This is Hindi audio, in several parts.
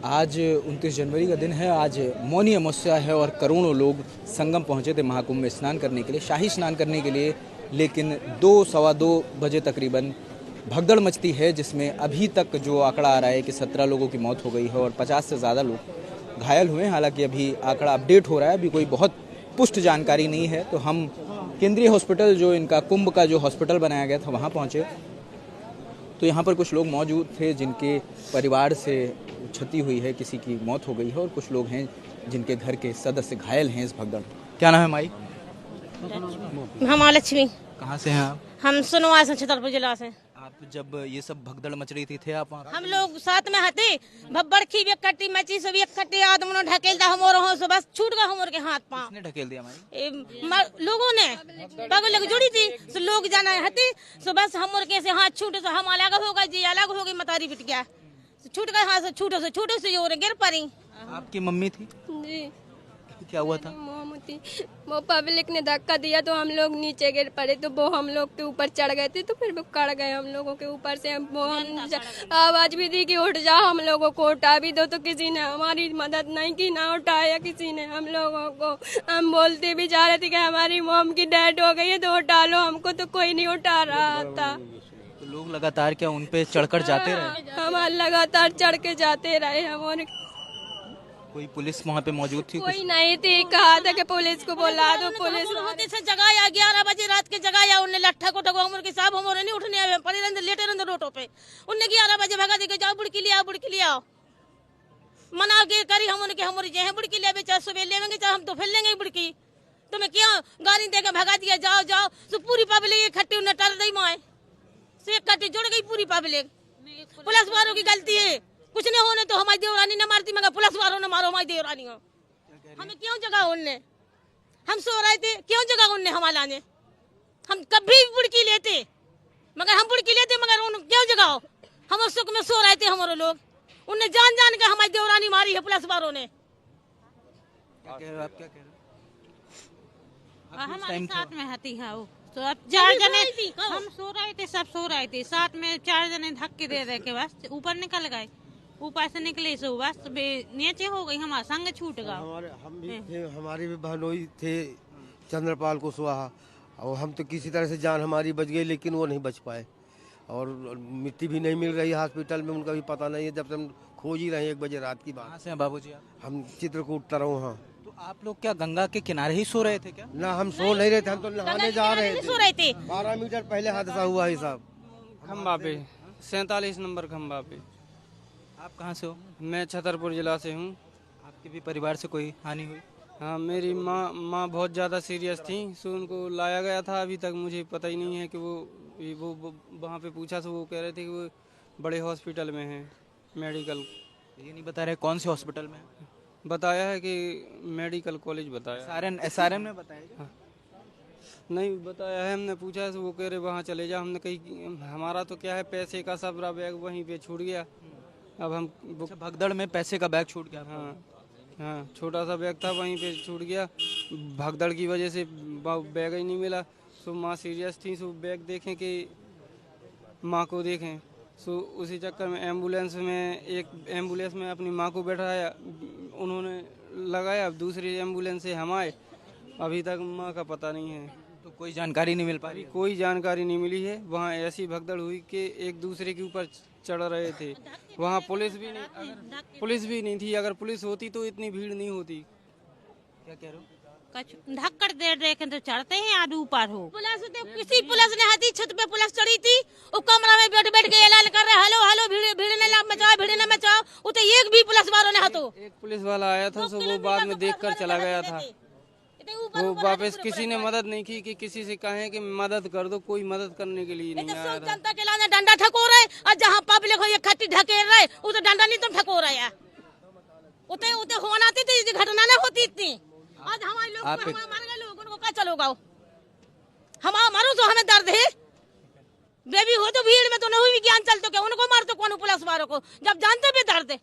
आज 29 जनवरी का दिन है। आज मौनी अमावस्या है और करोड़ों लोग संगम पहुंचे थे महाकुंभ में स्नान करने के लिए, शाही स्नान करने के लिए। लेकिन 2-2:15 बजे तकरीबन भगदड़ मचती है, जिसमें अभी तक जो आंकड़ा आ रहा है कि 17 लोगों की मौत हो गई है और 50 से ज़्यादा लोग घायल हुए हैं। हालांकि अभी आंकड़ा अपडेट हो रहा है, अभी कोई बहुत पुष्ट जानकारी नहीं है। तो हम केंद्रीय हॉस्पिटल, जो इनका कुंभ का जो हॉस्पिटल बनाया गया था, वहाँ पहुँचे। तो यहाँ पर कुछ लोग मौजूद थे जिनके परिवार से क्षति हुई है, किसी की मौत हो गई है, और कुछ लोग हैं जिनके घर के सदस्य घायल हैं इस भगदड़। क्या नाम है माई? महालक्ष्मी। कहाँ से हैं आप? हम सुनवा से, छतरपुर जिला से। आप जब ये सब भगदड़ मच रही थी, थे आप वहाँ? हम लोग साथ में हते, भब्बड़ खी भी कट्टी मची सब एक कट्टी आदमी ढकेल दा हम और से बस छूट गया हमर के हाथ पांव। किसने ढकेल दिया माई? लोगों ने पग लग जुड़ी थी, सो लोग जाना हते, सो बस हमर के से हाथ छूट से हम अलग हो गए जी, अलग हो गई, मतारी बिट गया, छूट गए हाथ से, छूटो से जोर गिर पड़ी। आपकी मम्मी थी जी, क्या हुआ था? मोमती वो पब्लिक ने धक्का दिया तो हम लोग नीचे गिर पड़े, तो वो हम लोग के ऊपर चढ़ गए थे, तो फिर वो कड़ गए हम लोगों के ऊपर से। हम आवाज भी दी कि उठ जा, हम लोगों को उठा भी दो, तो किसी ने हमारी मदद नहीं की, ना उठाया किसी ने हम लोगों को। हम बोलते भी जा रहे थे कि हमारी मोम की डेथ हो गई है तो उठा लो हमको, तो कोई नहीं उठा रहा था। तो लोग लगातार क्या उन पे चढ़कर जाते रहे? हम लगातार चढ़ के जाते रहे। हम कोई पुलिस वहाँ पे मौजूद थी? कोई नहीं थी, कहा था कि पुलिस को बुला दो। पुलिस से जगाया 11 बजे रात के जगाया, उन्हें लट्ठा को टगो हमर के साहब हमरे नहीं उठने आवे, पड़े रहंदे लेटे रहंदे रोटो पे। उन्हें 11 बजे भगा दे के जाओ बुड़की लिया, बुड़की लिया मना के करी हमन के, हमरी जे है बुड़की ले बेचा सुबह लेवेंगे, चाहे हम तो फिर लेंगे बुड़की। तुम्हें क्यों गाड़ी दे के भगा दिया, जाओ जाओ। सो पूरी पब्लिक इकट्ठी उन्हें टर दी माए से इकट्ठी जुड़ गई पूरी पब्लिक। पुलिस वालों की गलती है, कुछ नहीं होने तो हमारी देवरानी ने मारती, मगर पुलिस वालों ने मारो हमारी देवरानी को। हमें क्यों जगह उनने? हम सो रहे थे, क्यों जगह उनने हमारा ने? हम कभी बुड़की लेते, मगर उन क्यों जगह? हम सुख में सो रहे थे हमारे लोग, उनने जान जान के हमारी देवरानी मारी है पुलिस वालों ने। क्या कह रहे हो आप? क्या कह रहे हो? हमारे साथ में हती है वो, तो अब 4 जने हम सो रहे थे, सब सो रहे थे साथ में, 4 जने धक्के दे दे के बस ऊपर निकल गए, ऊपर से निकले सो बस नीचे हो गई, हमारा संग छूट गया। हम भी थे, हमारी भी बहनोई थे चंद्रपाल कुशवाहा, और हम तो किसी तरह से जान हमारी बच गई, लेकिन वो नहीं बच पाए। और मिट्टी भी नहीं मिल रही हॉस्पिटल में, उनका भी पता नहीं है, जब से हम खोज ही रहे 1 बजे रात की बात। कहाँ से हैं बाबूजी आप? हम चित्रकूट तरह। हाँ, तो आप लोग क्या गंगा के किनारे ही सो रहे थे क्या? ना हम सो नहीं रहे थे, हम तो नहाने जा रहे सो रहे थे। 12 मीटर पहले हादसा हुआ है साहब, खम्बा पे 47 नंबर खम्बा पे। आप कहाँ से हो? मैं छतरपुर जिला से हूँ। आपके भी परिवार से कोई हानि हुई? हाँ, मेरी माँ बहुत ज़्यादा सीरियस थी, सो उनको लाया गया था। अभी तक मुझे पता ही नहीं है कि वो वहाँ पे पूछा, तो वो कह रहे थे कि वो बड़े हॉस्पिटल में हैं, मेडिकल। ये नहीं बता रहे कौन से हॉस्पिटल में? बताया है कि मेडिकल कॉलेज बताया। SRM ने बताया क्या? हाँ। नहीं बताया है, हमने पूछा तो वो कह रहे वहाँ चले जा। हमने कही हमारा तो क्या है, पैसे का सबरा बैग वहीं पे छूट गया। अब हम भगदड़ में पैसे का बैग छूट गया? हाँ, छोटा सा बैग था वहीं पे छूट गया, भगदड़ की वजह से बैग ही नहीं मिला। सो माँ सीरियस थी, सो बैग देखें कि माँ को देखें, सो उसी चक्कर में एम्बुलेंस में अपनी माँ को बैठाया, उन्होंने लगाया। दूसरी एम्बुलेंस से हम आए, अभी तक माँ का पता नहीं है। तो कोई जानकारी नहीं मिल पा रही? कोई जानकारी नहीं मिली है। वहाँ ऐसी भगदड़ हुई कि एक दूसरे के ऊपर चढ़ रहे थे। वहाँ पुलिस भी नहीं थी। अगर पुलिस होती तो इतनी भीड़ नहीं होती। क्या कह रहे हो? धक्कर दे देखे तो चढ़ते हैं आज ऊपर हो। पुलिस ने हाथी छत पे पुलिस चढ़ी थी, वो कमरा में बैठ के ऐलान कर रहे, हेलो हेलो भीड़ ने मचाओ। उते एक भी पुलिस वालों ने हाथो। एक पुलिस वाला आया था, सो वो बाद में देखकर चला गया था। वो वापस किसी ने मदद नहीं की कि किसी से कहें कि मदद कर दो, कोई मदद करने के लिए नहीं आया था। जनता के लाने डंडा ठको रहे, और जहाँ पब्लिक हो ये खट्टी ढकेल रहे, उसे डंडा नहीं तुम ठको रहे यार। उते होना थी, घटना नहीं होती इतनी। आज हमारे लोग मार गए, लोग उनको क्या चलोगा? हमारो तो हमें दर्द है, बेबी हो तो भीड़ में तो नहीं हुई ज्ञान चलते क्या? उनको मार तो कौन पुलिस वालों को, जब जानते भी दर्द है।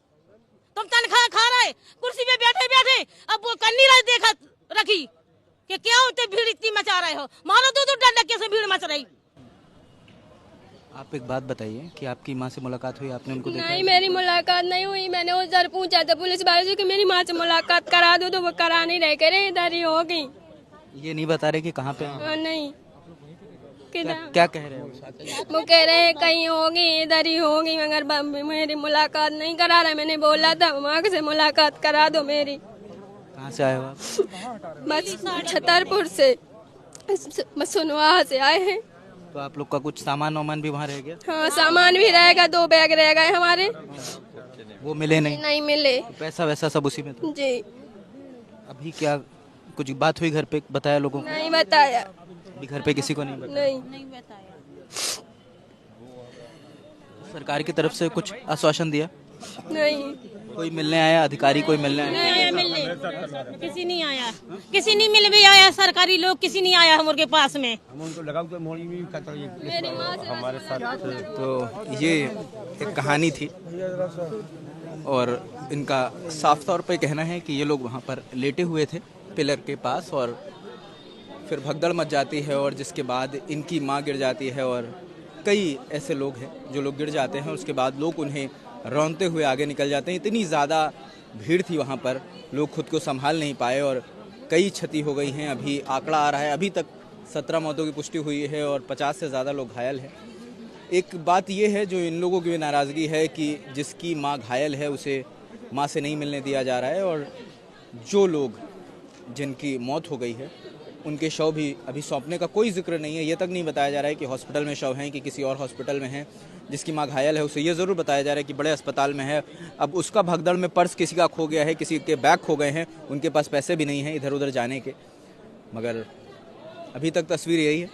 तुम तनख्वाह खा रहे, कुर्सी पे बैठे अब वो कन्नी रहे देखा रखी कि क्या होते भीड़ इतनी मचा रहे हो, मारो दो डंडा कैसे भीड़ मच रही। आप एक बात बताइए कि आपकी माँ से मुलाकात हुई, आपने उनको देखा? नहीं, मेरी मुलाकात नहीं हुई। मैंने उस दर पूछा था पुलिस वाले से कि मेरी माँ से मुलाकात करा दो, तो वो करा नहीं रहे, कह रहे इधर ही होगी। ये नहीं बता रहे कि कहाँ पे हैं? नहीं, क्या, क्या कह रहे हैं वो कह रहे हैं कहीं होगी, इधर ही होगी, मगर मेरी मुलाकात नहीं करा रहा। मैंने बोला था माँ से मुलाकात करा दो मेरी। कहाँ से आए हो आप? बस छतरपुर से, सुनवाहा से आए हैं। तो आप लोग का कुछ सामान वामान भी वहाँ रह गया? हाँ, सामान भी रहेगा, 2 बैग रह गए हमारे। वो मिले नहीं? नहीं मिले तो पैसा वैसा सब उसी में था? जी। अभी क्या कुछ बात हुई घर पे, बताया लोगों को? नहीं बताया। अभी घर पे किसी को नहीं बताया? नहीं बताया। सरकार की तरफ से कुछ आश्वासन दिया? नहीं। कोई मिलने आया अधिकारी, कोई मिलने आया? नहीं आया मिलने, किसी नहीं आया, किसी नहीं मिल भी आया, सरकारी लोग किसी नहीं आया हमारे पास में। मेरी माँ से हमारे साथ तो ये एक कहानी थी और इनका साफ तौर पे कहना है कि ये लोग वहाँ पर लेटे हुए थे पिलर के पास और फिर भगदड़ मच जाती है और जिसके बाद इनकी माँ गिर जाती है और कई ऐसे लोग हैं जो लोग गिर जाते हैं। उसके बाद लोग उन्हें रौंदते हुए आगे निकल जाते हैं। इतनी ज़्यादा भीड़ थी वहाँ पर, लोग खुद को संभाल नहीं पाए और कई क्षति हो गई हैं। अभी आंकड़ा आ रहा है, अभी तक 17 मौतों की पुष्टि हुई है और 50 से ज़्यादा लोग घायल हैं। एक बात यह है जो इन लोगों की भी नाराज़गी है कि जिसकी माँ घायल है उसे माँ से नहीं मिलने दिया जा रहा है और जो लोग जिनकी मौत हो गई है उनके शव भी अभी सौंपने का कोई जिक्र नहीं है। ये तक नहीं बताया जा रहा है कि हॉस्पिटल में शव हैं कि किसी और हॉस्पिटल में हैं। जिसकी माँ घायल है उसे ये ज़रूर बताया जा रहा है कि बड़े अस्पताल में है। अब उसका भगदड़ में पर्स किसी का खो गया है, किसी के बैग खो गए हैं, उनके पास पैसे भी नहीं हैं इधर उधर जाने के। मगर अभी तक तस्वीर यही है।